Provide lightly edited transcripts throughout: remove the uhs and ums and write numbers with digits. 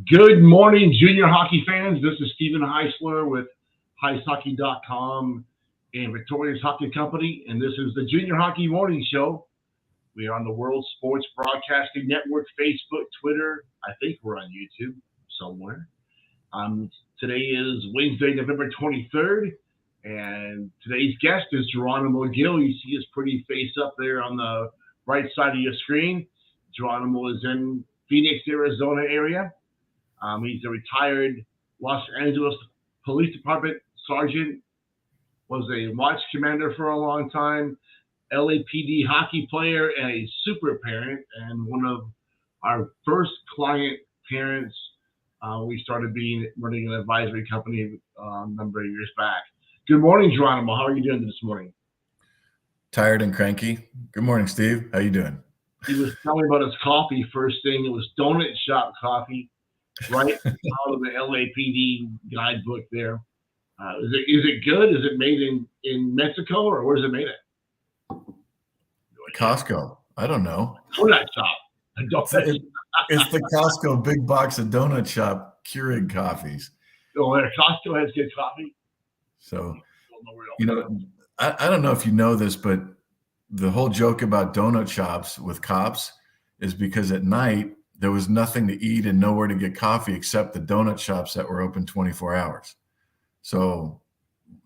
Good morning, junior hockey fans. This is Stephen Heisler with HeisHockey.com and Victoria's Hockey Company, and this is the Junior Hockey Morning Show. We are on the World Sports Broadcasting Network, Facebook, Twitter. I think we're on YouTube somewhere. Today is Wednesday, November 23rd, and today's guest is Jeronimo Gill. You see his pretty face up there on the right side of your screen. Jeronimo is in Phoenix, Arizona area. He's a retired Los Angeles Police Department sergeant, was a watch commander for a long time, LAPD hockey player, and a super parent, and one of our first client parents. We started running an advisory company a number of years back. Good morning, Jeronimo. How are you doing this morning? Tired and cranky. Good morning, Steve. How you doing? He was telling me about his coffee first thing. It was donut shop coffee, right out of the LAPD guidebook there. Is it good? Is it made in Mexico, or where is it made at? Costco. I don't know. Donut shop. It's the Costco big box of donut shop Keurig coffees. Oh, Costco has good coffee. So, I don't know if you know this, but the whole joke about donut shops with cops is because at night there was nothing to eat and nowhere to get coffee except the donut shops that were open 24 hours. So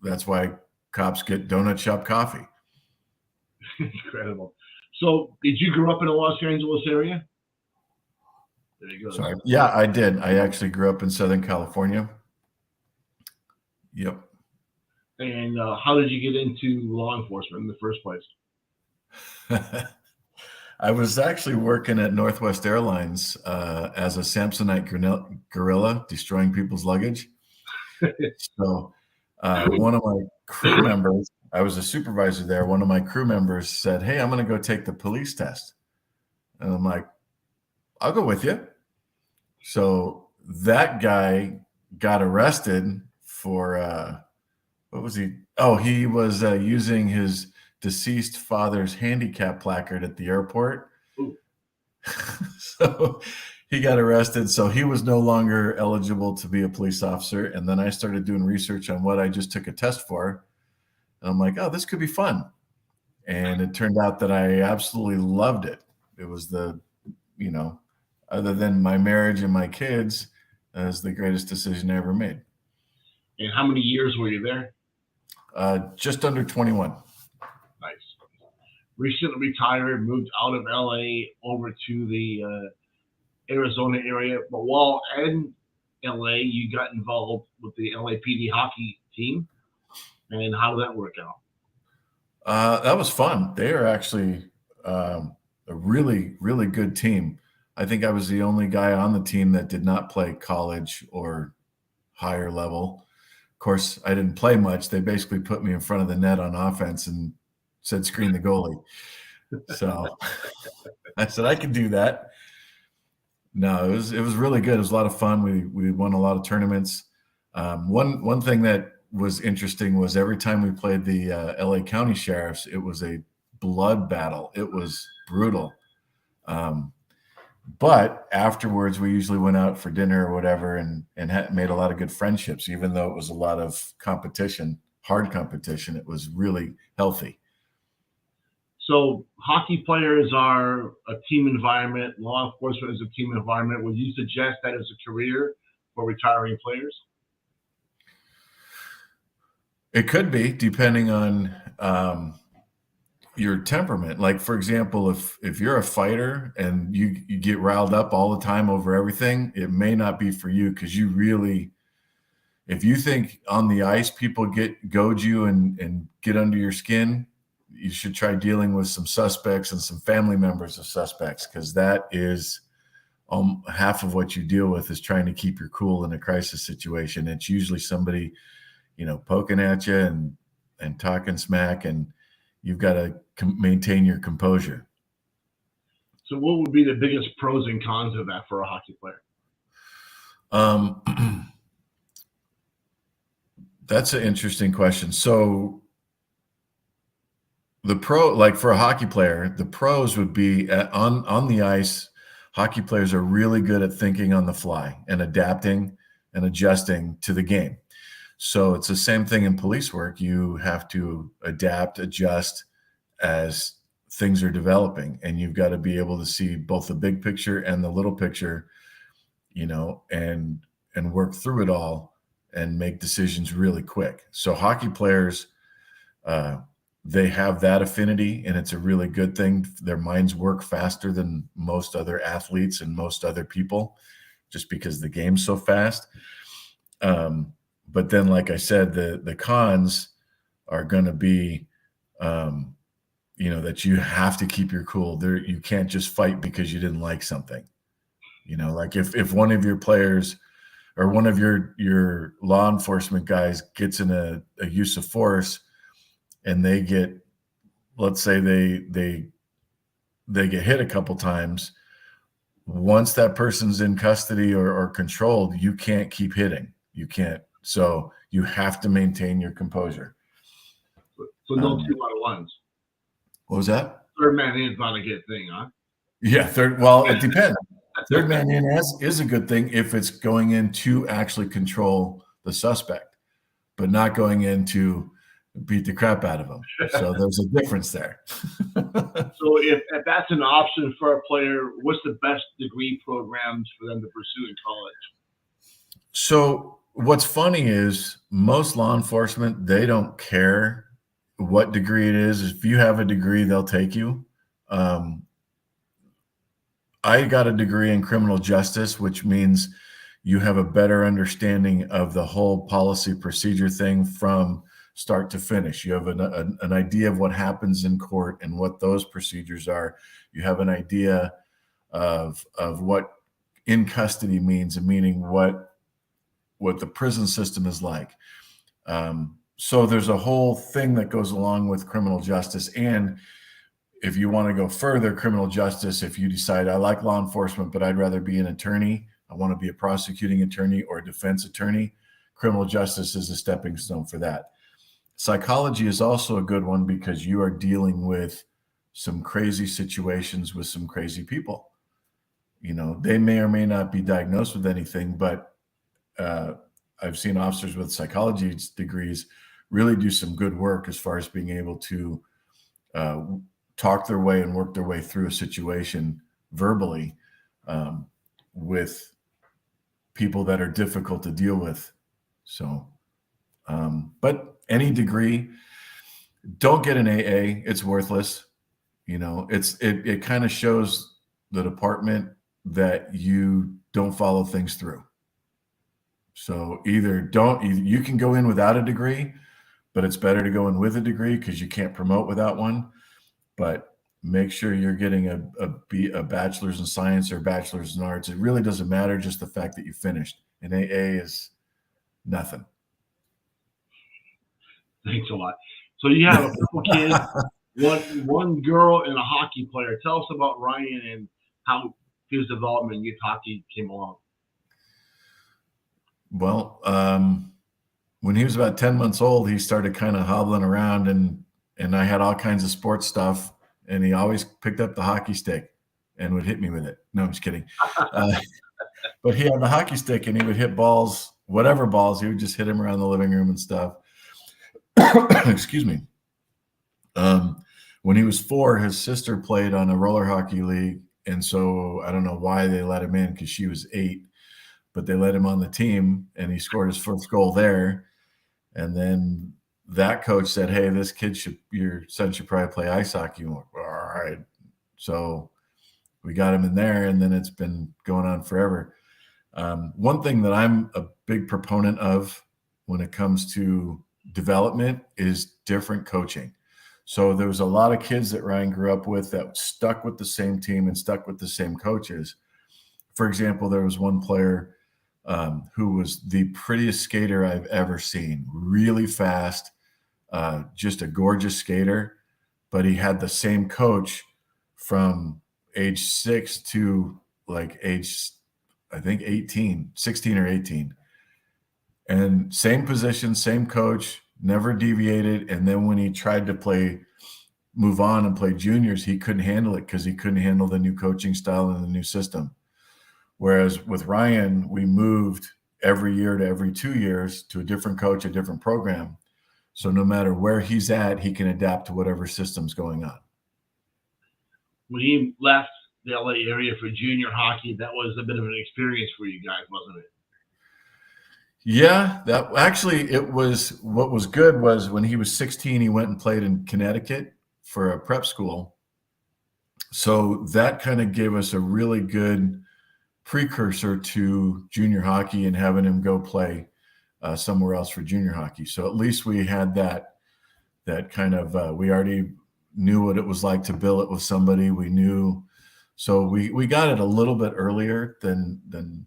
that's why cops get donut shop coffee. Incredible. So did you grow up in the Los Angeles area? There you go. Sorry. Yeah, I did. I actually grew up in Southern California. Yep. And how did you get into law enforcement in the first place? I was actually working at Northwest Airlines as a Samsonite gorilla, destroying people's luggage. So one of my crew members, I was a supervisor there, one of my crew members said, "Hey, I'm going to go take the police test." And I'm like, "I'll go with you." So that guy got arrested for, what was he? Oh, he was using his deceased father's handicap placard at the airport. So he got arrested. So he was no longer eligible to be a police officer. And then I started doing research on what I just took a test for. And I'm like, oh, this could be fun. And it turned out that I absolutely loved it. It was other than my marriage and my kids, it was the greatest decision I ever made. And how many years were you there? Just under 21. Nice. Recently retired, moved out of LA over to the Arizona area. But while in LA, you got involved with the LAPD hockey team. And how did that work out? That was fun. They are actually a really, really good team. I think I was the only guy on the team that did not play college or higher level. Of course, I didn't play much. They basically put me in front of the net on offense and said, "Screen the goalie." So I said, I can do that. No, it was really good. It was a lot of fun. We won a lot of tournaments. One thing that was interesting was every time we played the LA County Sheriffs, it was a blood battle. It was brutal. But afterwards, we usually went out for dinner or whatever and made a lot of good friendships, even though it was a lot of competition, hard competition. It was really healthy. So hockey players are a team environment. Law enforcement is a team environment. Would you suggest that as a career for retiring players? It could be, depending on your temperament. Like, for example, if you're a fighter and you get riled up all the time over everything, it may not be for you, because you really, if you think on the ice people goad you and get under your skin, you should try dealing with some suspects and some family members of suspects, because that is half of what you deal with, is trying to keep your cool in a crisis situation. It's usually somebody, poking at you and talking smack, and you've got to maintain your composure. So what would be the biggest pros and cons of that for a hockey player? That's an interesting question. So the pro, like for a hockey player, the pros would be on the ice. Hockey players are really good at thinking on the fly and adapting and adjusting to the game. So it's the same thing in police work. You have to adapt, adjust as things are developing, and you've got to be able to see both the big picture and the little picture, and work through it all and make decisions really quick. So hockey players, they have that affinity, and it's a really good thing. Their minds work faster than most other athletes and most other people, just because the game's so fast. But then, like I said, the cons are going to be, that you have to keep your cool. You can't just fight because you didn't like something. Like if one of your players or one of your law enforcement guys gets in a use of force, and they get, let's say they get hit a couple times, once that person's in custody or controlled, you can't keep hitting. You can't. So you have to maintain your composure. So no 2 out of ones. What was that? Third man in is not a good thing, huh? Yeah, well, it depends. Third man in is a good thing if it's going in to actually control the suspect, but not going in to beat the crap out of them. So there's a difference there. So if that's an option for a player, what's the best degree programs for them to pursue in college? So what's funny is most law enforcement, they don't care what degree it is. If you have a degree, they'll take you. I got a degree in criminal justice, which means you have a better understanding of the whole policy procedure thing from start to finish. You have an idea of what happens in court and what those procedures are. You have an idea of what in custody means, and meaning what the prison system is like. So there's a whole thing that goes along with criminal justice. And if you want to go further, criminal justice, if you decide I like law enforcement, but I'd rather be an attorney, I want to be a prosecuting attorney or a defense attorney, criminal justice is a stepping stone for that. Psychology is also a good one because you are dealing with some crazy situations with some crazy people. They may or may not be diagnosed with anything, but I've seen officers with psychology degrees really do some good work as far as being able to talk their way and work their way through a situation verbally with people that are difficult to deal with. So, but any degree, don't get an AA. It's worthless. It kind of shows the department that you don't follow things through. So you can go in without a degree, but it's better to go in with a degree because you can't promote without one. But make sure you're getting a bachelor's in science or bachelor's in arts. It really doesn't matter, just the fact that you finished. An AA is nothing. Thanks a lot. So you have a couple kids, one girl and a hockey player. Tell us about Ryan and how his development in youth hockey came along. Well, when he was about 10 months old, he started kind of hobbling around, and I had all kinds of sports stuff, and he always picked up the hockey stick and would hit me with it. No, I'm just kidding. But he had the hockey stick, and he would hit balls, whatever balls. He would just hit him around the living room and stuff. Excuse me. When he was 4, his sister played on a roller hockey league, and so I don't know why they let him in because she was 8, but they let him on the team, and he scored his first goal there. And then that coach said, "Hey, your son should probably play ice hockey." All right. So we got him in there, and then it's been going on forever. One thing that I'm a big proponent of when it comes to development is different coaching. So there was a lot of kids that Ryan grew up with that stuck with the same team and stuck with the same coaches. For example, there was one player who was the prettiest skater I've ever seen, really fast, just a gorgeous skater, but he had the same coach from age 6 to like age, I think 16 or 18. And same position, same coach, never deviated. And then when he tried to play move on and play juniors, he couldn't handle it because he couldn't handle the new coaching style and the new system. Whereas with Ryan, we moved every year to every 2 years to a different coach, a different program. So no matter where he's at, he can adapt to whatever system's going on. When he left the LA area for junior hockey, that was a bit of an experience for you guys, wasn't it? Yeah, that actually it was. What was good was when he was 16, he went and played in Connecticut for a prep school. So that kind of gave us a really good precursor to junior hockey and having him go play somewhere else for junior hockey. So at least we had that kind of we already knew what it was like to bill it with somebody. We knew, so we got it a little bit earlier than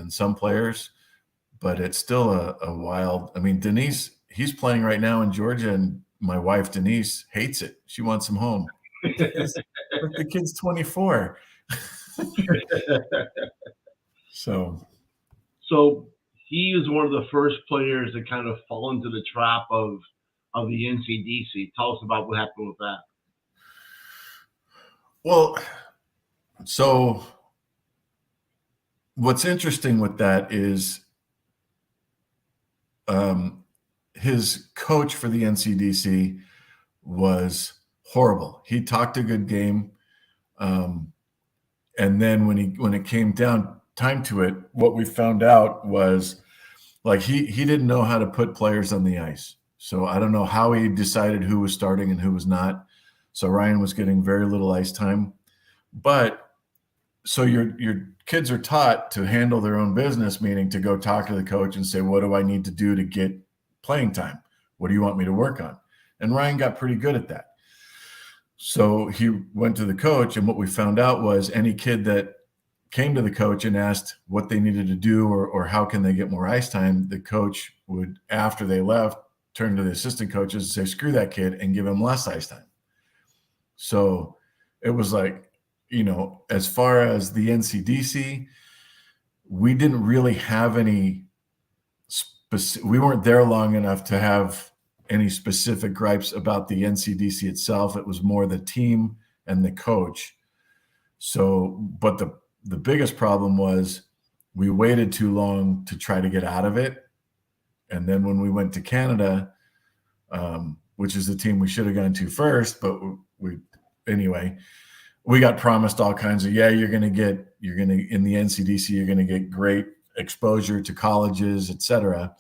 some players. But it's still a wild. I mean, Denise, he's playing right now in Georgia, and my wife Denise hates it. She wants him home. The kid's 24. So he was one of the first players that kind of fall into the trap of the NCDC. Tell us about what happened with that. Well, so what's interesting with that is his coach for the NCDC was horrible. He talked a good game. And then when it came down time to it, what we found out was like he didn't know how to put players on the ice. So I don't know how he decided who was starting and who was not. So Ryan was getting very little ice time. But so your kids are taught to handle their own business, meaning to go talk to the coach and say, what do I need to do to get playing time? What do you want me to work on? And Ryan got pretty good at that. So he went to the coach, and what we found out was any kid that came to the coach and asked what they needed to do or how can they get more ice time, the coach would, after they left, turn to the assistant coaches and say, screw that kid, and give him less ice time. So it was like, as far as the NCDC, we didn't really have any we weren't there long enough to have any specific gripes about the NCDC itself. It was more the team and the coach. So, but the biggest problem was we waited too long to try to get out of it. And then when we went to Canada, which is the team we should have gone to first, but anyway, we got promised all kinds of, in the NCDC, you're going to get great exposure to colleges, et cetera.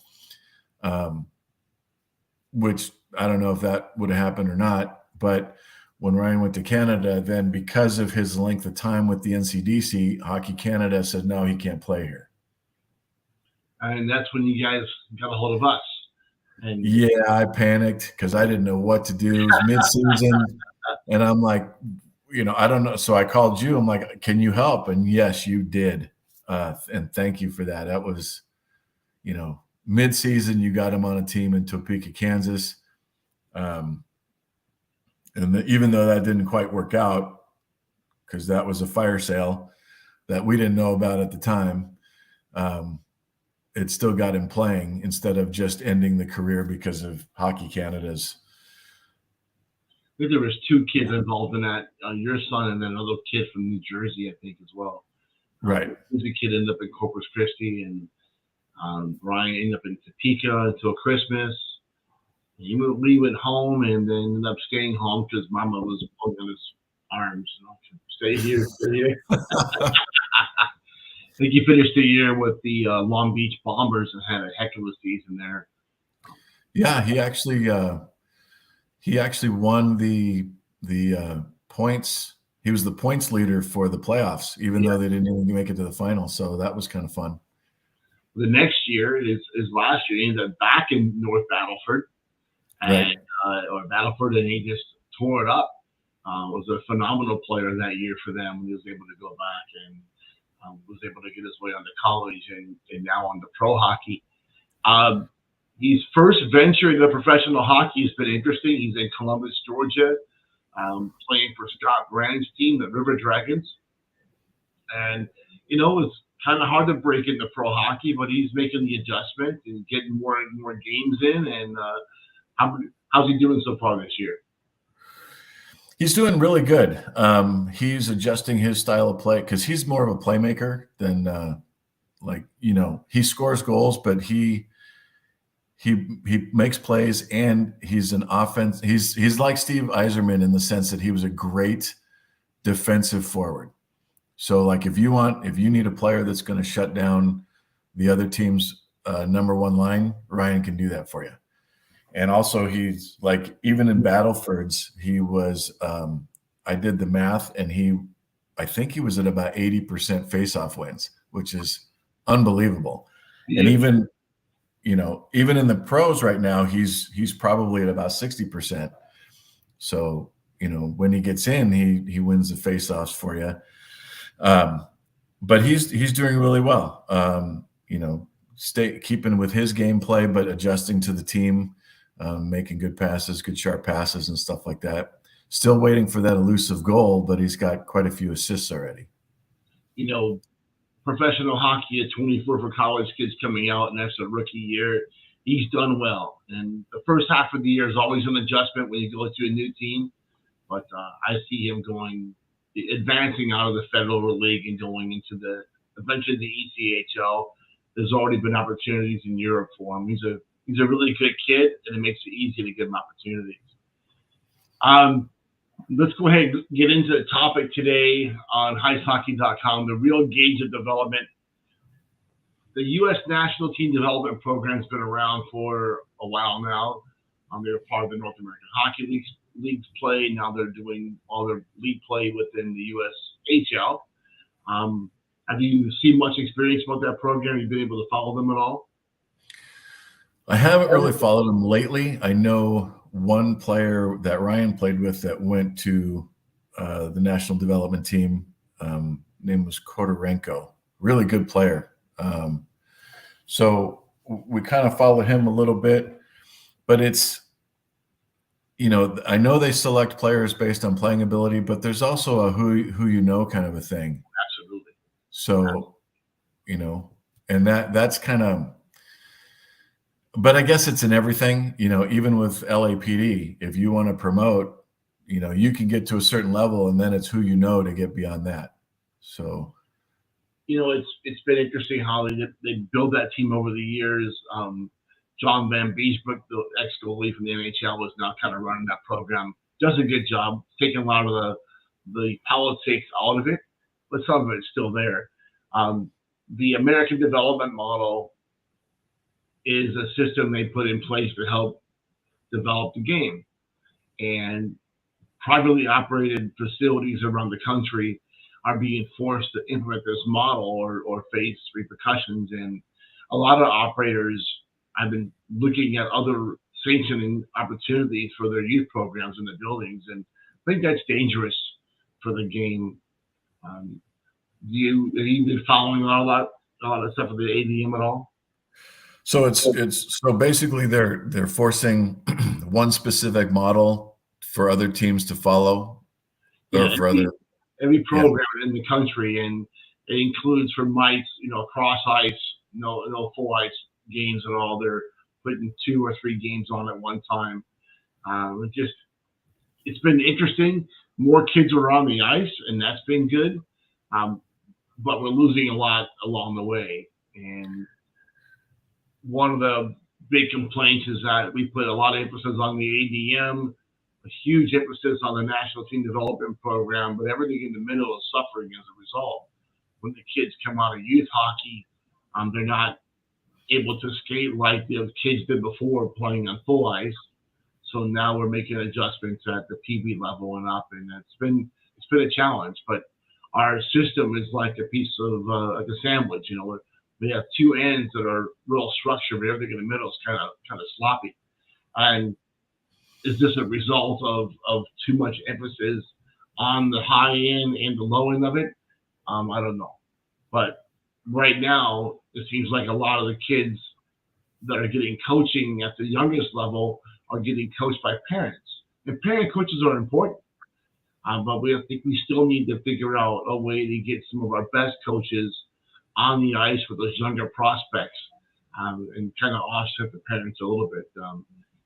Which I don't know if that would have happened or not. But when Ryan went to Canada, then because of his length of time with the NCDC, Hockey Canada said, no, he can't play here. And that's when you guys got a hold of us. And yeah, I panicked because I didn't know what to do. It was mid-season, and I'm like, I don't know. So I called you. I'm like, can you help? And yes, you did. And thank you for that. That was, mid-season, you got him on a team in Topeka, Kansas. And even though that didn't quite work out, because that was a fire sale that we didn't know about at the time, it still got him playing instead of just ending the career because of Hockey Canada's. I think there was 2 kids involved in that, your son and then another kid from New Jersey, I think, as well. Right. The kid ended up in Corpus Christi, and Ryan ended up in Topeka until Christmas. We went home and then ended up staying home because Mama was pulling on his arms. Stay here, stay here. I think he finished the year with the Long Beach Bombers and had a heck of a season there. Yeah, he actually won the points. He was the points leader for the playoffs, even though they didn't even make it to the final. So that was kind of fun. The next year is last year. He ended up back in North Battleford, and he just tore it up. Was a phenomenal player that year for them when he was able to go back and was able to get his way onto college and now on to pro hockey. His first venture into professional hockey has been interesting. He's in Columbus, Georgia, playing for Scott Brand's team, the River Dragons. And, it's kind of hard to break into pro hockey, but he's making the adjustment and getting more games in. And how's he doing so far this year? He's doing really good. He's adjusting his style of play because he's more of a playmaker than he scores goals, but he makes plays and he's an offense. He's like Steve Yzerman in the sense that he was a great defensive forward. So like if you need a player that's going to shut down the other team's number one line, Ryan can do that for you. And also he's like, even in Battlefords, he was, I did the math and I think he was at about 80% faceoff wins, which is unbelievable. Yeah. And even in the pros right now, he's probably at about 60%. So, when he gets in, he wins the faceoffs for you. But he's doing really well. Keeping with his gameplay, but adjusting to the team. Making good passes, good sharp passes and stuff like that. Still waiting for that elusive goal, but he's got quite a few assists already. Professional hockey at 24 for college kids coming out, and that's a rookie year. He's done well. And the first half of the year is always an adjustment when you go to a new team. But I see him advancing out of the Federal League and going into eventually the ECHL. There's already been opportunities in Europe for him. He's a really good kid, and it makes it easy to give him opportunities. Let's go ahead and get into the topic today on HeisHockey.com, the real gauge of development. The U.S. National Team Development Program has been around for a while now. They're part of the North American Hockey League's play. Now they're doing all their league play within the USHL. Have you seen much experience about that program? Have you been able to follow them at all? I haven't really followed him lately. I know one player that Ryan played with that went to the national development team. Name was Kodorenko. Really good player. So we kind of followed him a little bit, but it's, I know they select players based on playing ability, but there's also a who you know kind of a thing. Absolutely. So, and that's kind of. But I guess it's in everything, even with LAPD, if you want to promote, you can get to a certain level and then it's who you know to get beyond that. So, it's been interesting how they build that team over the years. John Van Beesbrook, the ex-goalie from the NHL, was now kind of running that program. Does a good job, taking a lot of the politics out of it, but some of it's still there. The American development model is a system they put in place to help develop the game. And privately operated facilities around the country are being forced to implement this model or face repercussions. And a lot of operators have been looking at other sanctioning opportunities for their youth programs in the buildings. And I think that's dangerous for the game. Have you been following all that stuff with the ADM at all? So it's so basically they're forcing one specific model for other teams to follow, or for every program in the country, and it includes for mites, cross ice, no full ice games at all. They're putting 2 or 3 games on at one time. It's been interesting. More kids are on the ice, and that's been good. But we're losing a lot along the way, and one of the big complaints is that we put a lot of emphasis on the ADM, a huge emphasis on the National Team Development Program, but everything in the middle is suffering as a result. When the kids come out of youth hockey, they're not able to skate like the kids did before playing on full ice. So now we're making adjustments at the PB level and up, and it's been a challenge. But our system is like a piece of like a sandwich. We have 2 ends that are real structured, but everything in the middle is kind of sloppy. And is this a result of too much emphasis on the high end and the low end of it? I don't know. But right now, it seems like a lot of the kids that are getting coaching at the youngest level are getting coached by parents. And parent coaches are important. But I think we still need to figure out a way to get some of our best coaches on the ice with those younger prospects, and kind of offset the parents a little bit.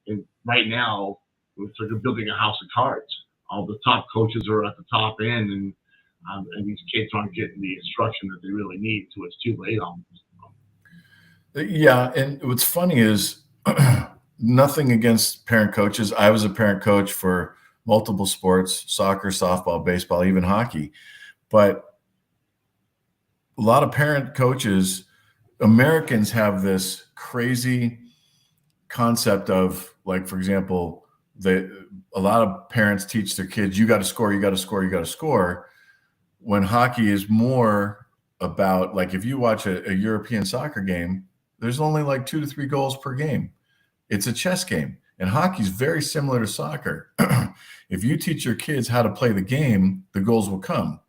And right now, it's like building a house of cards. all the top coaches are at the top end, and these kids aren't getting the instruction that they really need, so it's too late on them. Yeah, and what's funny is nothing against parent coaches. I was a parent coach for multiple sports: soccer, softball, baseball, even hockey. But a lot of parent coaches, Americans have this crazy concept of, like, for example, a lot of parents teach their kids, you got to score, you got to score, you got to score, when hockey is more about, like, if you watch a European soccer game, there's only like 2 to 3 goals per game. It's a chess game. And hockey is very similar to soccer. If you teach your kids how to play the game, the goals will come.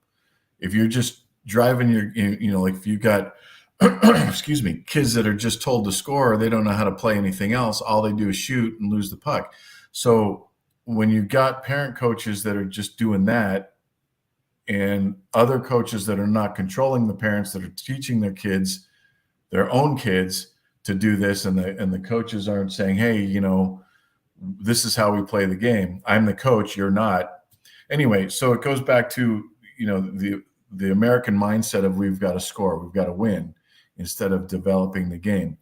If you're just driving like if you've got, excuse me, kids that are just told to score, they don't know how to play anything else. All they do is shoot and lose the puck. So when you've got parent coaches that are just doing that, and other coaches that are not controlling the parents, that are teaching their own kids to do this, and the coaches aren't saying, hey, this is how we play the game. I'm the coach, you're not. Anyway, so it goes back to, the American mindset of, we've got to score, we've got to win, instead of developing the game.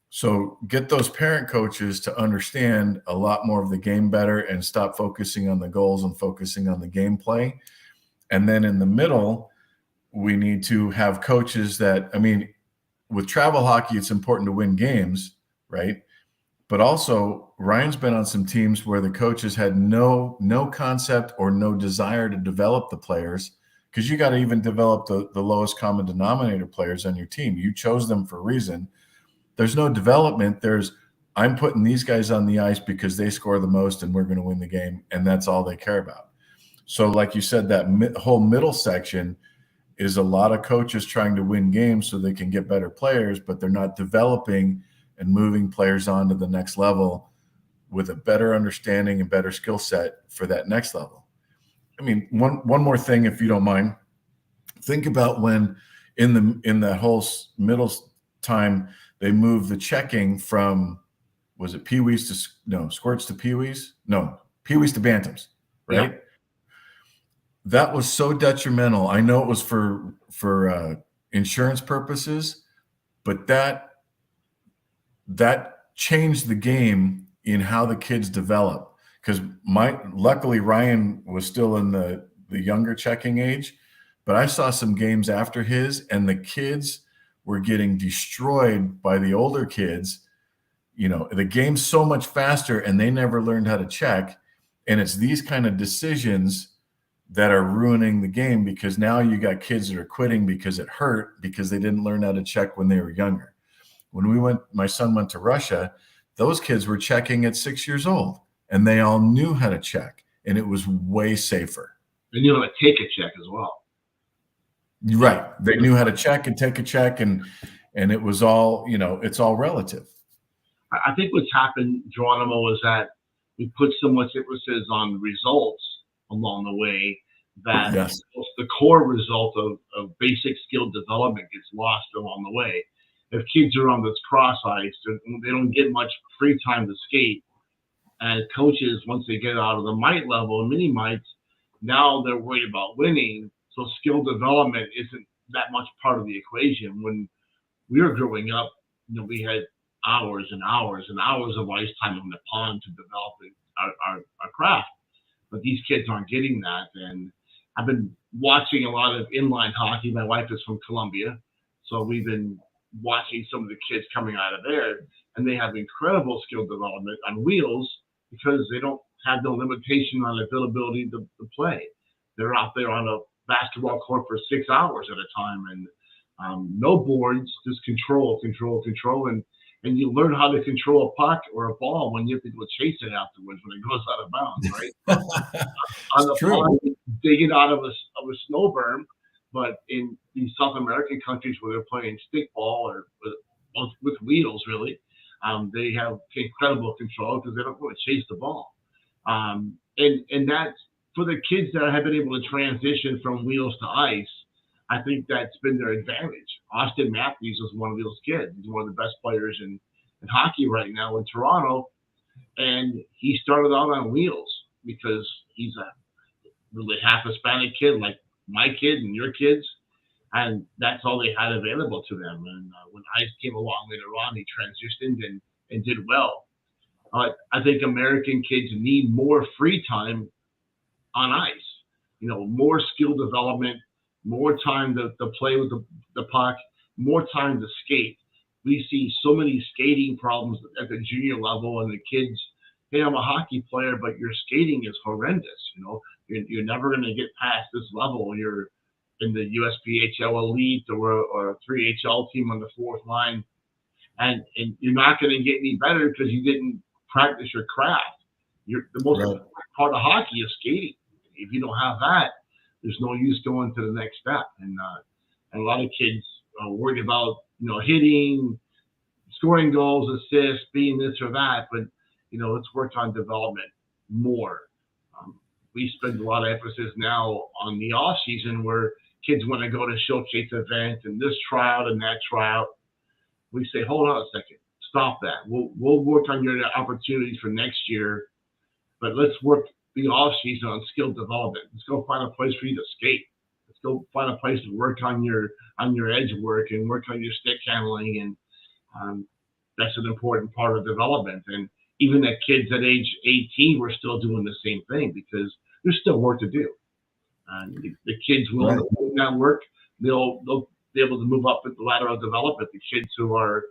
So get those parent coaches to understand a lot more of the game better and stop focusing on the goals and focusing on the gameplay. And then in the middle, we need to have coaches that, with travel hockey, it's important to win games, right? But also, Ryan's been on some teams where the coaches had no concept or no desire to develop the players, because you got to even develop the lowest common denominator players on your team. You chose them for a reason. There's no development. I'm putting these guys on the ice because they score the most and we're going to win the game, and that's all they care about. So like you said, that whole middle section is a lot of coaches trying to win games so they can get better players, but they're not developing and moving players on to the next level with a better understanding and better skill set for that next level. One more thing, if you don't mind. Think about when in that whole middle time, they moved the checking from, was it peewees to squirts to peewees? No, peewees to bantams, right? Yeah. That was so detrimental. I know it was for insurance purposes, but that changed the game in how the kids develop. Because luckily Ryan was still in the younger checking age, but I saw some games after his, and the kids were getting destroyed by the older kids. The game's so much faster, and they never learned how to check. And it's these kind of decisions that are ruining the game, because now you got kids that are quitting because it hurt, because they didn't learn how to check when they were younger. When my son went to Russia, those kids were checking at 6 years old, and they all knew how to check, and it was way safer. They knew how to take a check as well. Right. They knew how to check and take a check, and it was all, it's all relative. I think what's happened, Jeronimo, is that we put so much emphasis on results along the way that yes. the core result of basic skill development gets lost along the way. If kids are on this cross ice, they don't get much free time to skate. And coaches, once they get out of the mite level, mini mites, now they're worried about winning. So skill development isn't that much part of the equation. When we were growing up, we had hours and hours and hours of ice time in the pond to develop our craft. But these kids aren't getting that. And I've been watching a lot of inline hockey. My wife is from Colombia, so we've been watching some of the kids coming out of there, and they have incredible skill development on wheels because they don't have no limitation on availability to play. They're out there on a basketball court for 6 hours at a time, and no boards, just control, and you learn how to control a puck or a ball when you have to go chase it afterwards when it goes out of bounds, right? On the pond, dig it out of a snow berm, but in these South American countries where they're playing stickball or with wheels, really, they have incredible control because they don't want to chase the ball. And that's for the kids that have been able to transition from wheels to ice. I think that's been their advantage. Austin Matthews is one of those kids. He's one of the best players in hockey right now in Toronto. And he started out on wheels because he's a really half Hispanic kid like my kid and your kids, and that's all they had available to them. And when Ice came along later on, he transitioned and did well. I think American kids need more free time on ice. More skill development, more time to play with the puck, more time to skate. We see so many skating problems at the junior level, and the kids, hey, I'm a hockey player, but your skating is horrendous. You're never going to get past this level. You're in the USPHL elite or a 3HL team on the fourth line, and you're not going to get any better because you didn't practice your craft. The most important part of hockey is skating. If you don't have that, there's no use going to the next step. And a lot of kids are worried about hitting, scoring goals, assists, being this or that. But let's work on development more. We spend a lot of emphasis now on the off season where kids want to go to showcase events and this tryout and that tryout. We say, hold on a second, stop that. We'll work on your opportunities for next year, but let's work the off season on skill development. Let's go find a place for you to skate. Let's go find a place to work on your edge work and work on your stick handling, and that's an important part of development. And even at kids at age 18, we're still doing the same thing because there's still work to do. And the kids willing to do that work, they'll be able to move up the ladder of development. The kids who are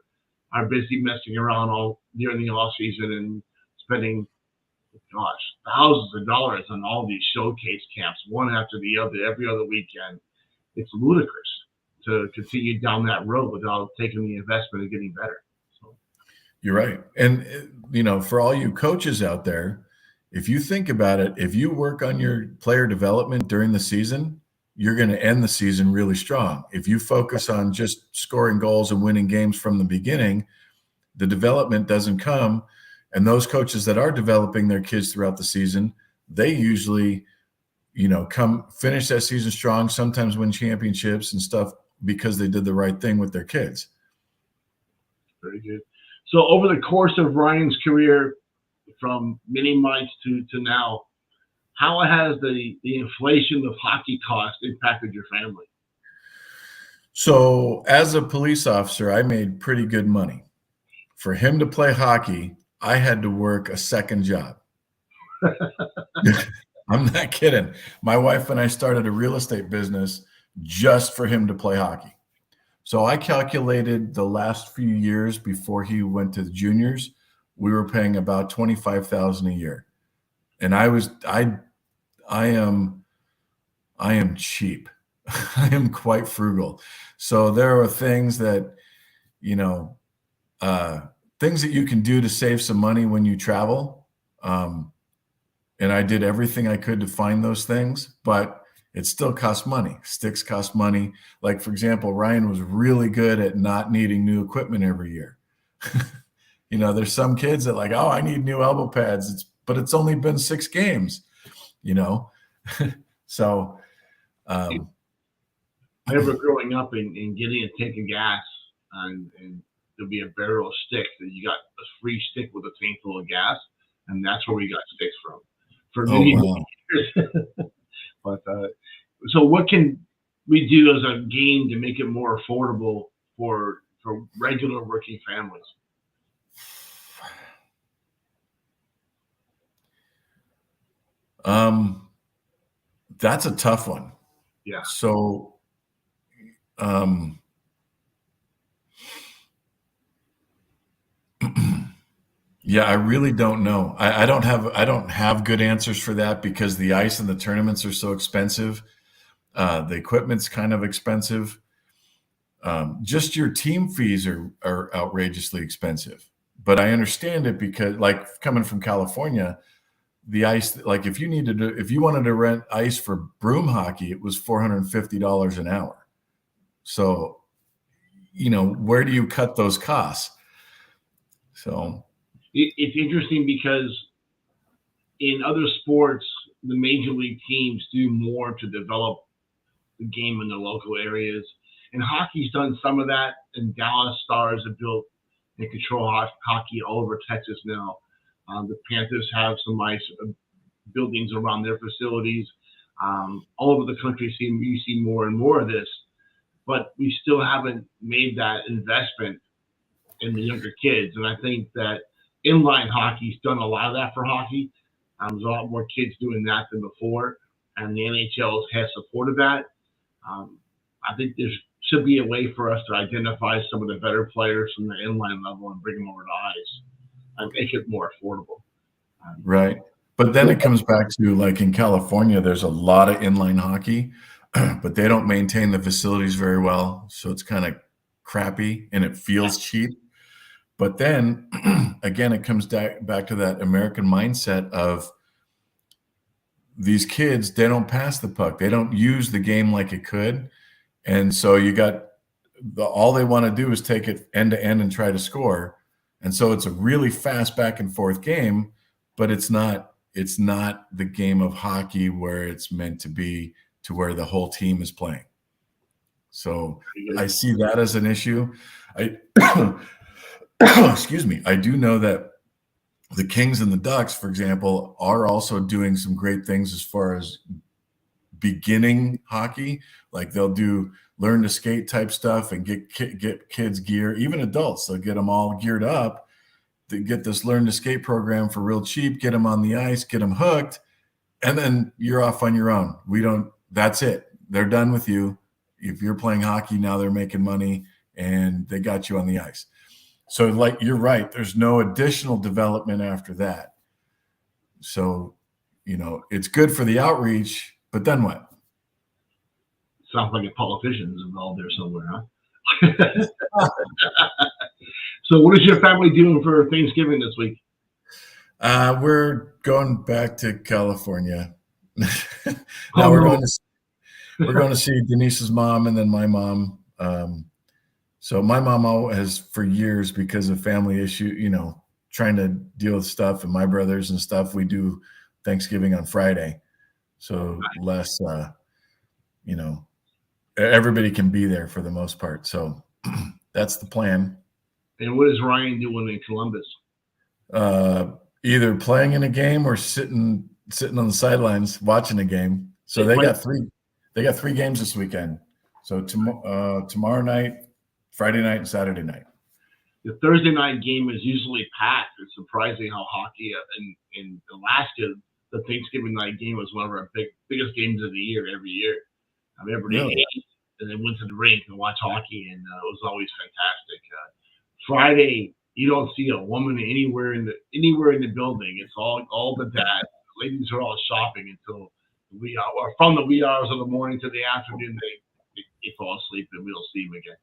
busy messing around all during the off season and spending, thousands of dollars on all these showcase camps, one after the other, every other weekend. It's ludicrous to continue down that road without taking the investment and getting better. So. You're right. And, for all you coaches out there, if you think about it, if you work on your player development during the season, you're going to end the season really strong. If you focus on just scoring goals and winning games from the beginning, the development doesn't come. And those coaches that are developing their kids throughout the season, they usually, come finish that season strong, sometimes win championships and stuff because they did the right thing with their kids. Very good. So over the course of Ryan's career, from mini mites to now, how has the inflation of hockey costs impacted your family? So as a police officer, I made pretty good money. For him to play hockey, I had to work a second job. I'm not kidding. My wife and I started a real estate business just for him to play hockey. So I calculated the last few years before he went to the juniors, we were paying about $25,000 a year. And I am cheap. I am quite frugal. So there are things that, things that you can do to save some money when you travel. And I did everything I could to find those things, but it still costs money. Sticks cost money. Like, for example, Ryan was really good at not needing new equipment every year. There's some kids that I need new elbow pads, but it's only been 6 games, So I remember growing up and getting a tank of gas and there'd be a barrel of sticks that you got a free stick with a tank full of gas, and that's where we got sticks from for many years. But so what can we do as a game to make it more affordable for regular working families? That's a tough one. Yeah. So, yeah, I really don't know. I don't have good answers for that because the ice and the tournaments are so expensive. The equipment's kind of expensive. Just your team fees are outrageously expensive. But I understand it because, coming from California, the ice, if you wanted to rent ice for broom hockey, it was $450 an hour. So, where do you cut those costs? So it's interesting because in other sports, the major league teams do more to develop the game in the local areas. And hockey's done some of that, and Dallas Stars have built and control hockey all over Texas now. The Panthers have some nice buildings around their facilities. All over the country, you see more and more of this, but we still haven't made that investment in the younger kids. And I think that inline hockey's done a lot of that for hockey. There's a lot more kids doing that than before, and the NHL has supported that. Um, I think there should be a way for us to identify some of the better players from the inline level and bring them over to ice and make it more affordable. Right. But then it comes back to, like, in California, there's a lot of inline hockey, but they don't maintain the facilities very well. So it's kind of crappy and it feels cheap. But then again, it comes back to that American mindset of these kids, they don't pass the puck. They don't use the game like it could. And so you got all they want to do is take it end to end and try to score. And so it's a really fast back and forth game, but it's not the game of hockey where it's meant to be, to where the whole team is playing. So I see that as an issue. Excuse me. I do know that the Kings and the Ducks, for example, are also doing some great things as far as beginning hockey. Like they'll do learn to skate type stuff and get kids gear, even adults. They'll get them all geared up to get this learn to skate program for real cheap, get them on the ice, get them hooked, and then you're off on your own. That's it. They're done with you. If you're playing hockey now, they're making money and they got you on the ice. So, like, you're right. There's no additional development after that. So, it's good for the outreach, but then what? Sounds like a politician's involved there somewhere, huh? So what is your family doing for Thanksgiving this week? We're going back to California. Now we're going to see Denise's mom and then my mom. So my mom has for years, because of family issue, trying to deal with stuff, and my brothers and stuff, we do Thanksgiving on Friday. So less, everybody can be there for the most part. So that's the plan. And what is Ryan doing in Columbus? Either playing in a game or sitting on the sidelines watching a game. So they got three games this weekend. So tomorrow night, Friday night, and Saturday night. The Thursday night game is usually packed. It's surprising how hockey in Alaska, the Thanksgiving night game was one of our biggest games of the year every year. Everybody ate and then went to the rink and watched hockey, and it was always fantastic. Friday, you don't see a woman anywhere in the building. It's all the dads. The ladies are all shopping until from the wee hours of the morning to the afternoon. They fall asleep, and we don't see them again.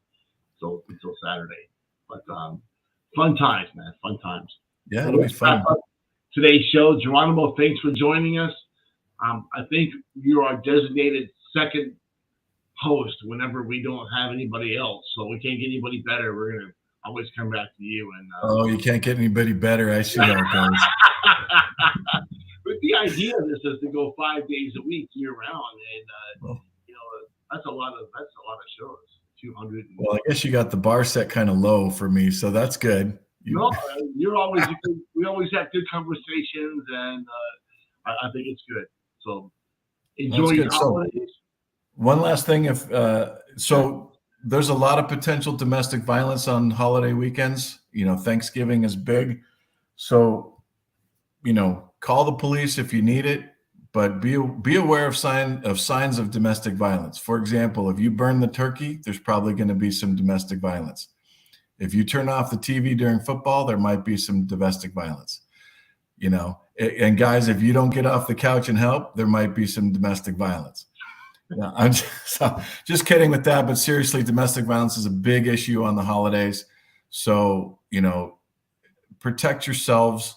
So until Saturday. But fun times, man. Fun times. Yeah, it'll be fun. Today's show, Jeronimo, thanks for joining us. I think you're our designated second host whenever we don't have anybody else. So we can't get anybody better. We're gonna always come back to you. And you can't get anybody better. I see how it goes. But the idea of this is to go 5 days a week year round, and that's a lot of shows. 200. Well, I guess you got the bar set kind of low for me, so that's good. You're always good. We always have good conversations, and I think it's good. So enjoy your holidays. So, one last thing, there's a lot of potential domestic violence on holiday weekends. Thanksgiving is big, so call the police if you need it. But be aware of signs of domestic violence. For example, if you burn the turkey, there's probably going to be some domestic violence. If you turn off the TV during football, there might be some domestic violence. And guys, if you don't get off the couch and help, there might be some domestic violence. I'm just kidding with that, but seriously, domestic violence is a big issue on the holidays. So, protect yourselves.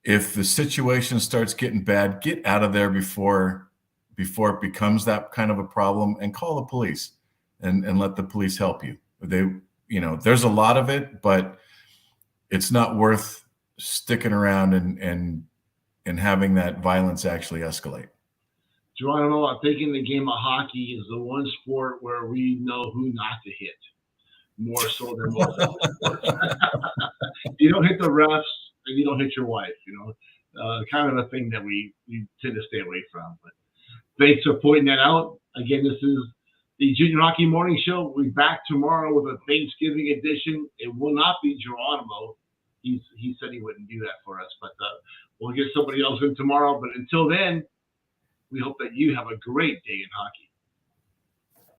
If the situation starts getting bad, get out of there before it becomes that kind of a problem, and call the police and let the police help you. There's a lot of it, but it's not worth sticking around and having that violence actually escalate. Jeronimo, I think in the game of hockey is the one sport where we know who not to hit more so than most other sports. You don't hit the refs, and you don't hit your wife, kind of a thing that we tend to stay away from. But Thanks for pointing that out. Again, this is the Junior Hockey Morning Show. We'll be back tomorrow with a Thanksgiving edition. It will not be Jeronimo. He said he wouldn't do that for us, but we'll get somebody else in tomorrow. But until then, we hope that you have a great day in hockey.